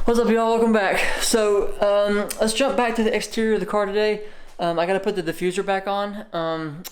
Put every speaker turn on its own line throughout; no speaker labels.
What's up, y'all? Welcome back. So let's jump back to the exterior of the car today. I gotta put the diffuser back on.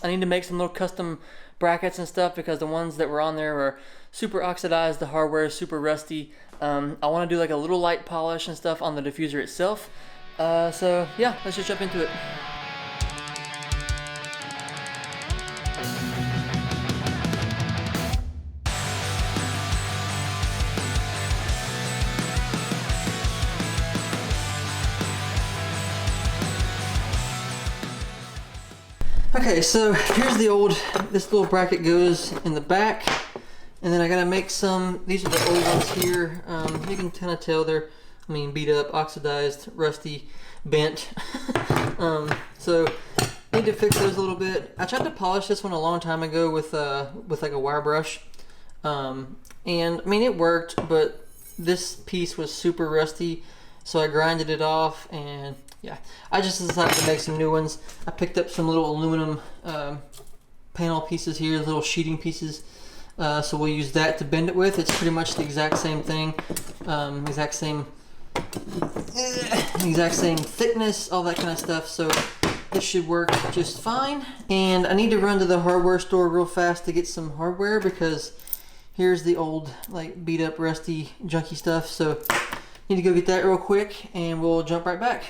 I need to make some little custom brackets and stuff because the ones that were on there were super oxidized, the hardware is super rusty. I want to do like a little light polish and stuff on the diffuser itself. So yeah, let's just jump into it. Okay, so here's this little bracket goes in the back, and then I gotta make some. These are the old ones here. You can kind of tell they're, beat up, oxidized, rusty, bent. So need to fix those a little bit. I tried to polish this one a long time ago with like a wire brush, and it worked, but this piece was super rusty, so I grinded it off and. Yeah, I just decided to make some new ones. I picked up some little aluminum panel pieces here, little sheeting pieces. So we'll use that to bend it with. It's pretty much the exact same thing, exact same thickness, all that kind of stuff. So this should work just fine. And I need to run to the hardware store real fast to get some hardware because here's the old, like, beat up, rusty, junky stuff. So need to go get that real quick, and we'll jump right back.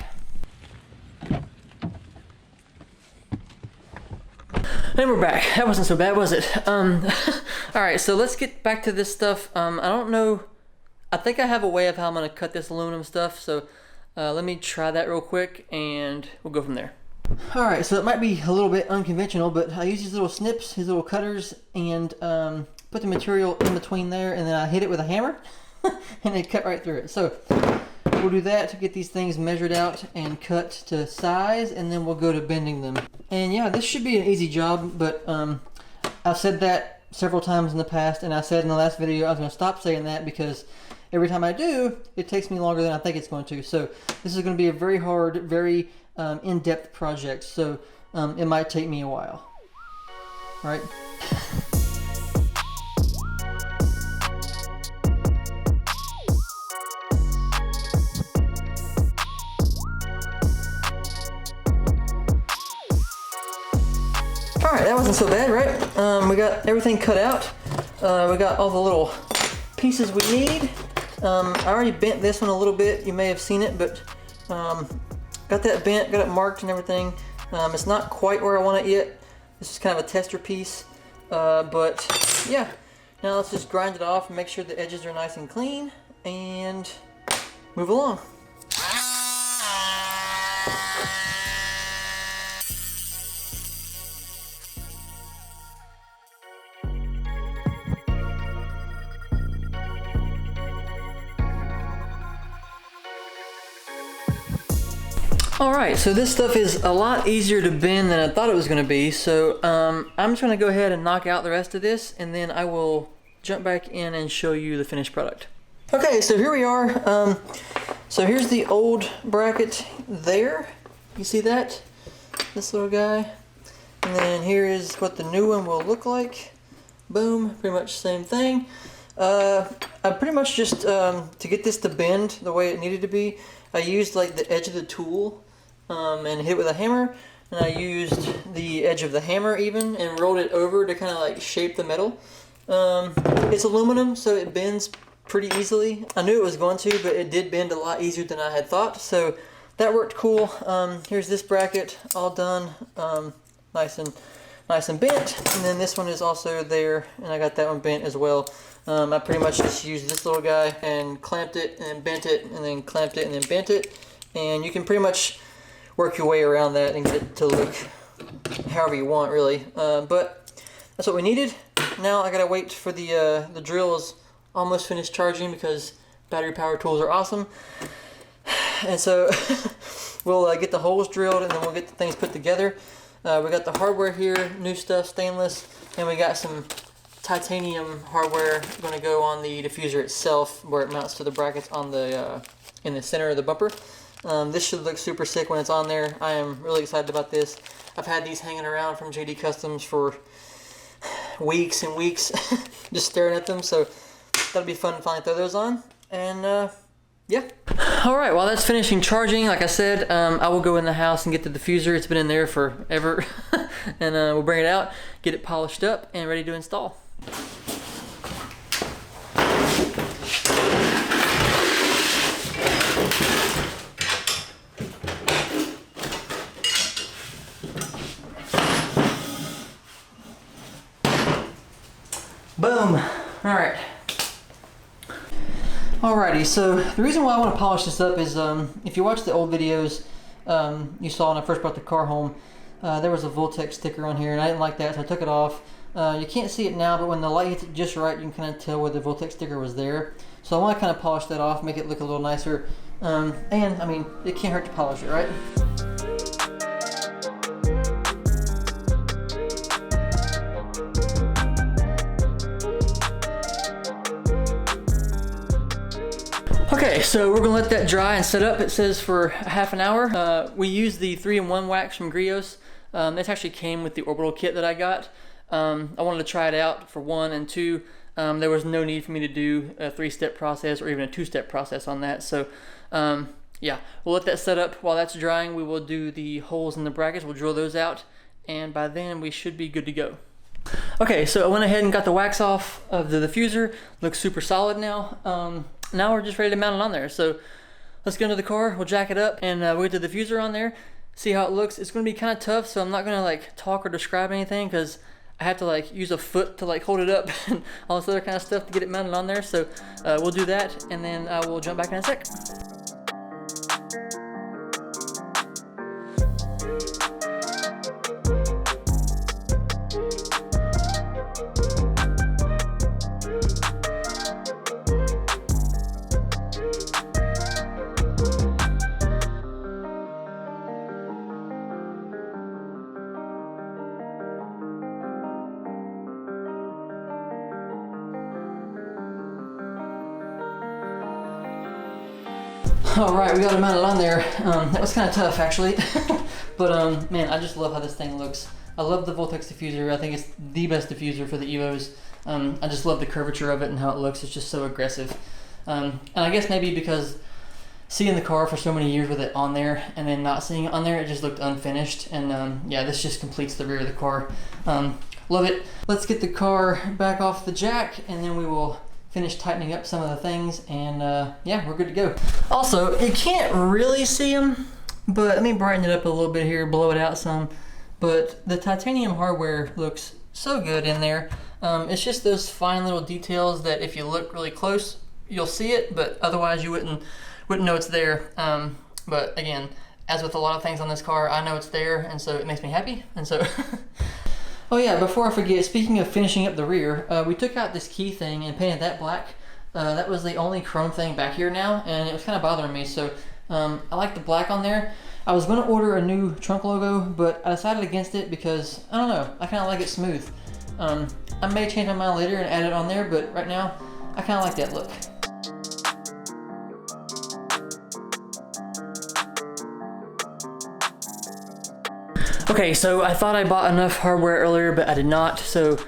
And we're back. That wasn't so bad, was it? Alright, so let's get back to this stuff. I don't know. I think I have a way of how I'm going to cut this aluminum stuff. So let me try that real quick and we'll go from there. Alright, so it might be a little bit unconventional, but I use these little snips, these little cutters, and put the material in between there, and then I hit it with a hammer and it cut right through it. So we'll do that to get these things measured out and cut to size, and then we'll go to bending them. And yeah, this should be an easy job, but I've said that several times in the past, and I said in the last video I was going to stop saying that because every time I do, it takes me longer than I think it's going to. So this is going to be a very hard, very in-depth project, so it might take me a while. All right? Alright, that wasn't so bad, right? We got everything cut out. We got all the little pieces we need. I already bent this one a little bit. You may have seen it, but got that bent, got it marked and everything. It's not quite where I want it yet. This is kind of a tester piece. But yeah, now let's just grind it off and make sure the edges are nice and clean and move along. Alright, so this stuff is a lot easier to bend than I thought it was going to be, so I'm just going to go ahead and knock out the rest of this, and then I will jump back in and show you the finished product. Okay, so here we are. So here's the old bracket there. You see that? This little guy. And then here is what the new one will look like. Boom, pretty much same thing. I pretty much just, to get this to bend the way it needed to be, I used like the edge of the tool and hit it with a hammer, and I used the edge of the hammer even and rolled it over to kind of like shape the metal. It's aluminum, so it bends pretty easily. I knew it was going to, but it did bend a lot easier than I had thought, so that worked cool. Here's this bracket all done, nice and bent, and then this one is also there, and I got that one bent as well. I pretty much just used this little guy and clamped it and then bent it and then clamped it and then bent it, and you can pretty much work your way around that and get it to look however you want, really. But that's what we needed. Now I gotta wait for the drill is almost finished charging because battery powered tools are awesome. And so we'll get the holes drilled and then we'll get the things put together. We got the hardware here, new stuff, stainless, and we got some titanium hardware going to go on the diffuser itself where it mounts to the brackets on the in the center of the bumper. This should look super sick when it's on there. I am really excited about this. I've had these hanging around from JD Customs for weeks and weeks just staring at them, so that'll be fun to finally throw those on. And yeah. All right, while that's finishing charging, like I said, I will go in the house and get the diffuser. It's been in there forever. And we'll bring it out, get it polished up and ready to install. Boom. All right. Alrighty, so the reason why I want to polish this up is if you watch the old videos you saw when I first brought the car home, there was a Voltex sticker on here and I didn't like that, so I took it off. You can't see it now, but when the light hits it just right, you can kind of tell where the Voltex sticker was there. So I want to kind of polish that off, make it look a little nicer. And I mean, it can't hurt to polish it, right? Okay, so we're gonna let that dry and set up. It says for half an hour. We use the 3-in-1 wax from Griot's. This actually came with the orbital kit that I got. I wanted to try it out for 1 and 2. There was no need for me to do a 3-step process or even a 2-step process on that. So yeah, we'll let that set up. While that's drying, we will do the holes in the brackets. We'll drill those out, and by then we should be good to go. Okay, so I went ahead and got the wax off of the diffuser. Looks super solid now. Now we're just ready to mount it on there. So let's get into the car, we'll jack it up, and we'll get the diffuser on there, see how it looks. It's gonna be kind of tough, so I'm not gonna like talk or describe anything because I have to like use a foot to like hold it up and all this other kind of stuff to get it mounted on there. So we'll do that, and then I will jump back in a sec. All right, we got it mounted on there. That was kind of tough actually, but man, I just love how this thing looks. I love the Voltex diffuser. I think it's the best diffuser for the Evos. I just love the curvature of it and how it looks. It's just so aggressive. And I guess maybe because seeing the car for so many years with it on there and then not seeing it on there, it just looked unfinished. And yeah, this just completes the rear of the car. Love it. Let's get the car back off the jack, and then we will finish tightening up some of the things, and yeah, we're good to go. Also, you can't really see them, but let me brighten it up a little bit here, blow it out some. But the titanium hardware looks so good in there. It's just those fine little details that if you look really close, you'll see it, but otherwise you wouldn't know it's there. But again, as with a lot of things on this car, I know it's there, and so it makes me happy, and so. Oh yeah, before I forget, speaking of finishing up the rear, we took out this key thing and painted that black. That was the only chrome thing back here now, and it was kind of bothering me, so I like the black on there. I was going to order a new trunk logo, but I decided against it because, I don't know, I kind of like it smooth. I may change my mind later and add it on there, but right now, I kind of like that look. Okay, so I thought I bought enough hardware earlier, but I did not, so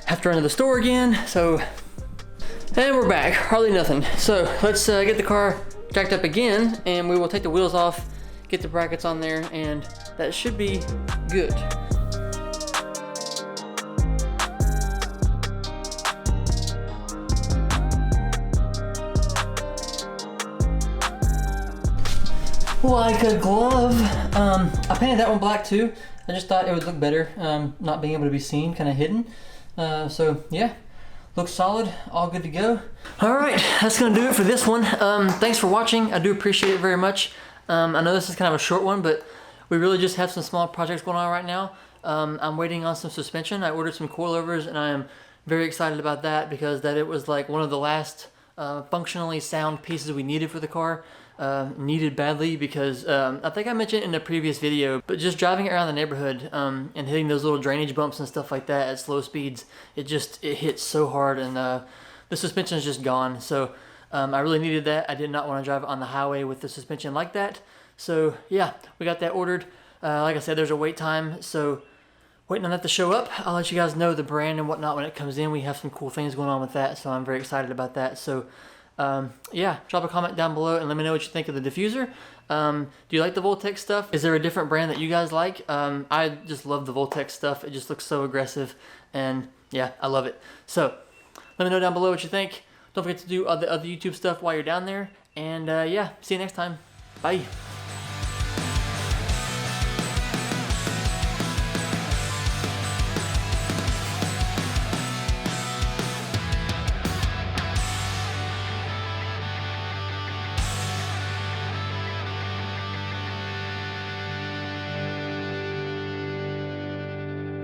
I have to run to the store again, so, and we're back, hardly nothing. So let's get the car jacked up again, and we will take the wheels off, get the brackets on there, and that should be good. Like a glove. I painted that one black too. I just thought it would look better, not being able to be seen, kind of hidden. So yeah, looks solid, all good to go. All right, that's gonna do it for this one. Thanks for watching. I do appreciate it very much. I know this is kind of a short one, but we really just have some small projects going on right now. I'm waiting on some suspension. I ordered some coilovers, and I am very excited about that because it was like one of the last functionally sound pieces we needed for the car. Needed badly because I think I mentioned in a previous video, but just driving around the neighborhood and hitting those little drainage bumps and stuff like that at slow speeds, it hits so hard, and the suspension is just gone. So I really needed that. I did not want to drive on the highway with the suspension like that. So yeah, we got that ordered. Like I said, there's a wait time, so waiting on that to show up. I'll let you guys know the brand and whatnot when it comes in. We have some cool things going on with that, so I'm very excited about that. So yeah, drop a comment down below and let me know what you think of the diffuser. Do you like the Voltex stuff? Is there a different brand that you guys like? I just love the Voltex stuff. It just looks so aggressive, and yeah, I love it. So let me know down below what you think. Don't forget to do other YouTube stuff while you're down there, and yeah, see you next time. Bye.